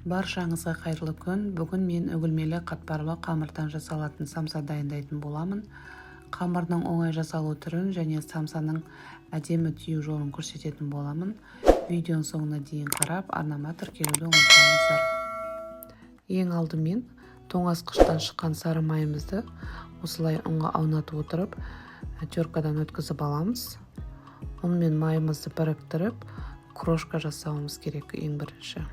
Баршаңызға қайырлы күн. Бүгін мен үгілмелі қатпарлы қамырдан жасалатын самса дайындайтын боламын. Қамырдың оңай жасалу түрін және самсаның әдемі түю жолын көрсететін боламын. Видеоның соңына дейін қарап, арнама тіркелуді ұмытпаңыздар. Ең алдымен тоңазытқыштан шыққан сары майымызды осылай ұнға аунатып отырып, теркадан өткізіп аламыз. ұн мен майымызды біріктіріп, крошка жасауымыз керек ең бірінші.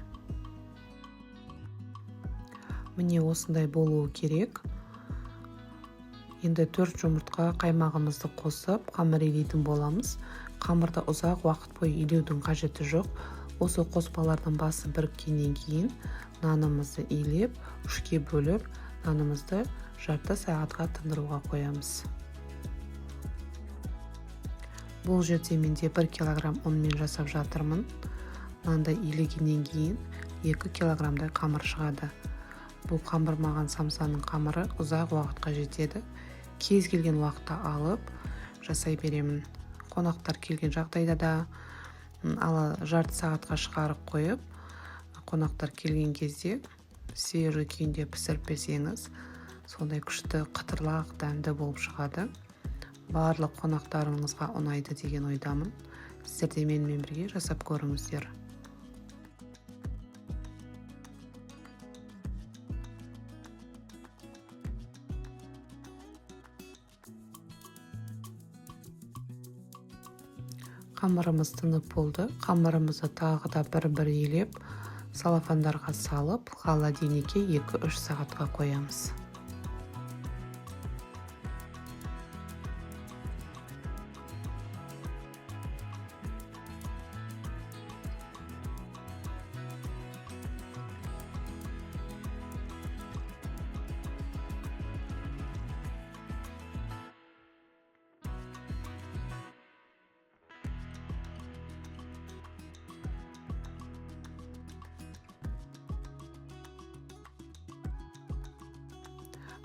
Міне осындай болуы керек. Енді 4 жұмыртқа қаймағымызды қосып, қамыр илейтін боламыз. Қамырда ұзақ уақыт бойы илеудің қажеті жоқ. Осы қоспалардың басы біріккеннен кейін нанымызды илеп, үшке бөліп, нанымызды жарты сағатқа тындыруға қоямыз. Бұл жерде менде 1 килограмм ұнмен жасап жатырмын. Нанды илегеннен кейін 2 килограммдай қамыр шығады. Бұл қамырмаған самсаның қамыры ұзақ уақытқа жетеді. Кез келген уақытта алып жасай беремін. Қонақтар келген жағдайда да жарты сағатқа шығарып қойып, қонақтар келген кезде свежий күйінде пісіріп берсеңіз, сондай күшті қытырлақ дәмді болып шығады. Барлық қонақтарыңызға ұнайды деген ойдамын. Сіздер де менімен бірге жасап көріңіздер. Қамырымыз тынып болды. Қамырымызды тағы да бір-бір елеп, салафандарға салып, холодильникке 2-3 сағатқа қоямыз.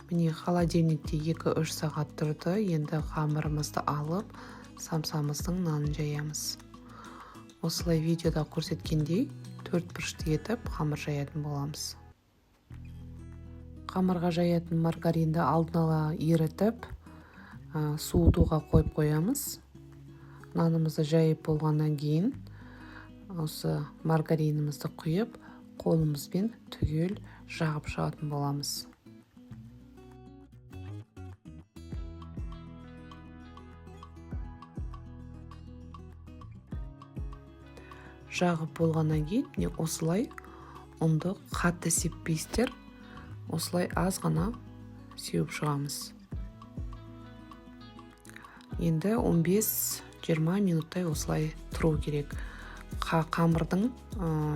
Міне холодильникте 2-3 сағат тұрды. Енді қамырымызды алып, самсамыздың нанын жаямыз. Осылай видеода көрсеткендей 4 бұрышты етіп қамыр жаятын боламыз. Қамырға жаятын маргаринді алдын ала ерітіп, суытуға қойып қоямыз. Нанымызды жайып болғаннан кейін осы маргаринімізді құйып, қолымызбен түгел жағып шығатын боламыз. Жағып болғаннан кейін осылай ұнды қатты сеппейсіздер, осылай аз ғана сеуіп шығамыз. Енді 15-20 минуттай осылай тұру керек. Қамырдың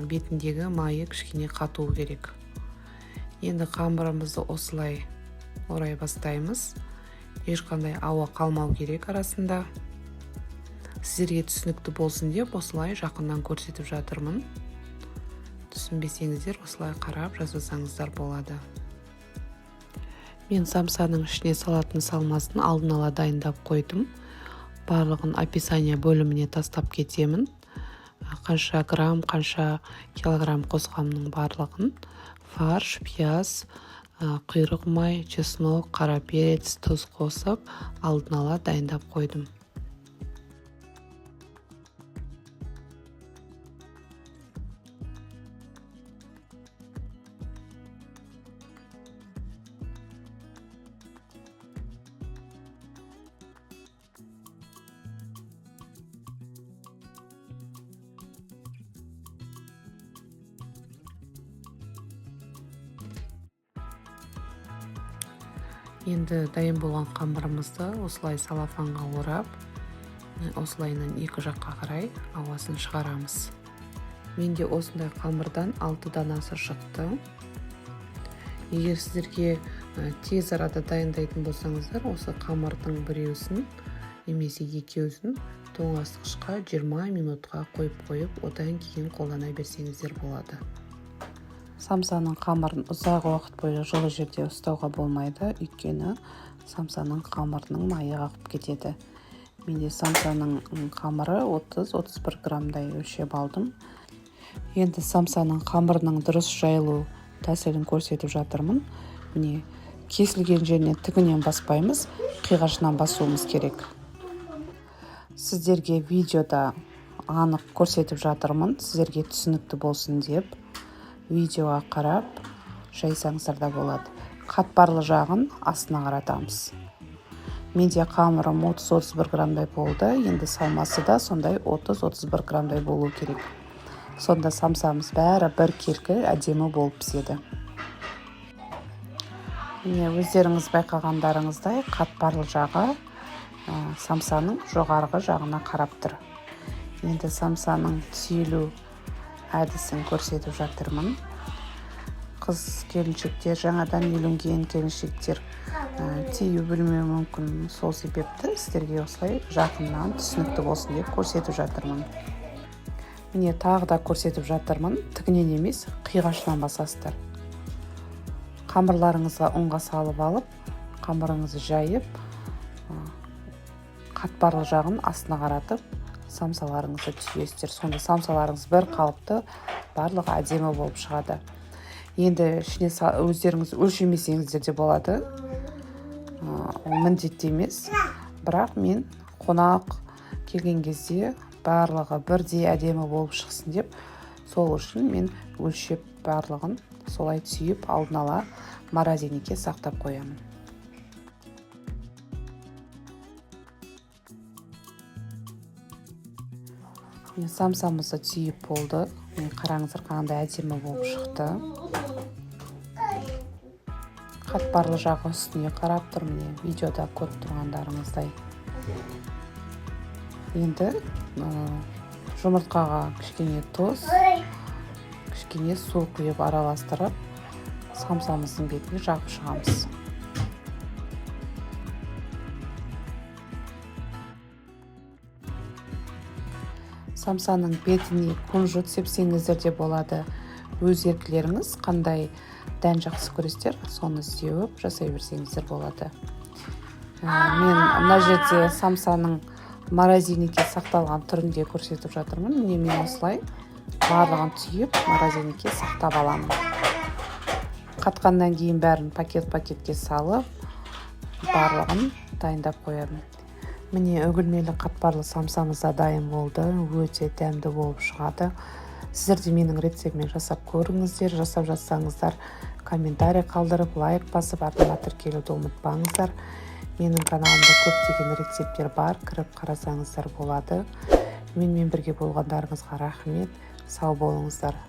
бетіндегі майы кішкене қатуы керек. Енді қамырымызды осылай орай бастаймыз. Ешқандай ауа қалмау керек арасында. Сіздерге түсінікті болсын деп осылай жақыннан көрсетіп жатырмын. Түсінбесеңіздер осылай қарап жасасаңыздар болады. Мен самсаның ішіне салатын салмасын алдын ала дайындап қойдым. Барлығын описание бөліміне тастап кетемін. Қанша грамм, қанша килограмм қосқанның барлығын. Фарш, пияз, құйрық май, чеснок, қара перец, тұз қосып алдын ала дайындап қойдым. Енді дайын болған қамырымызды осылай салафанға орап, осылайынан екі жаққа қарай ауасын шығарамыз. Менде осындай қамырдан 6 данасы шықты. Егер сіздерге тез арада дайындайтын болсаңыздар, осы қамырдың біреусін немесе екеуісін тоңазытқышқа 20 минутқа қойып, одан кейін қолдана берсеңіздер болады. Самсаның қамырын ұзақ уақыт бойы жылы жерде ұстауға болмайды, өйткені самсаның қамырының майы ағып кетеді. Менде самсаның қамыры 30-31 граммдай өлшеп алдым. Енді самсаның қамырының дұрыс жайылу тәсілін көрсетіп жатырмын. Міне, кесілген жеріне тігінен баспаймыз, қиғашынан басуымыз керек. Сіздерге видеода анық көрсетіп жатырмын, сіздерге түсінікті болсын деп. Видеоға қарап жайсаңыздар да болады. Қатпарлы жағын астына қаратамыз. Менде қамырым 30-31 грамдай болды. Енді салмасы да сондай 30-31 грамдай болу керек. Сонда самсамыз бәрі бір келкі әдемі болып піседі. Міне, өздеріңіз байқағандарыңыздай қатпарлы жағы самсаның жоғарғы жағына қарап тұр. Енді самсаның түйілу әдісін көрсетіп жатырмын. Қыз келіншектер, жаңадан үйленген келіншектер тию білмеуі мүмкін. Сол себепті сіздерге осылай жақыннан түсінікті болсын деп көрсетіп жатырмын. Міне, тағы да көрсетіп жатырмын. Тігінен емес, қиғашынан басасыздар. Қамырларыңызға ұнға салып алып, қамырыңызды жайып, қатпарлы жағын астына қаратып, самсаларыңызды түйесіздер. Сонда самсаларыңыз бір қалыпты, барлығы әдемі болып шығады. Енді ішіне өздеріңіз өлшемесеңіздер де болады. Ол міндетті емес. Бірақ мен қонақ келген кезде барлығы бірдей әдемі болып шықсын деп, сол үшін мен өлшеп барлығын солай түйіп алдын ала морозильникке сақтап қоямын. Самсамызды түйіп болды. Қараңыздар қандай әдемі болып шықты. Қатпарлы жағы үстіне қарап тұр, міне, видеода көріп тұрғандарыңыздай. Енді жұмыртқаға кішкене тұз, кішкене су құйып араластырып, самсамыздың бетіне жағып шығамыз. Самсаның бетіне күнжіт сепсеңіздер де болады. Өз еркілеріңіз қандай дән жақсы көресіздер, соны істеуіп жасай берсеңіздер болады. Мен мына жерде самсаның морозильникке сақталған түрінде көрсетіп жатырмын. Міне, мен осылай барлығын түйіп морозильникке сақтап аламын. Қатқаннан кейін бәрін пакетке салып, барлығын дайындап қоямын. Міне, үгілмелі қатпарлы самсамыз да дайын болды. Өте дәмді болып шығады. Сіздер де менің рецептімен жасап көріңіздер. Жасап жатсаңыздар, комментарий қалдырып, лайк басып, артыма тіркелуді ұмытпаңыздар. Менің каналымда көптеген рецепттер бар, кіріп қарасаңыздар болады. Менімен бірге болғандарыңызға рахмет. Сау болыңыздар.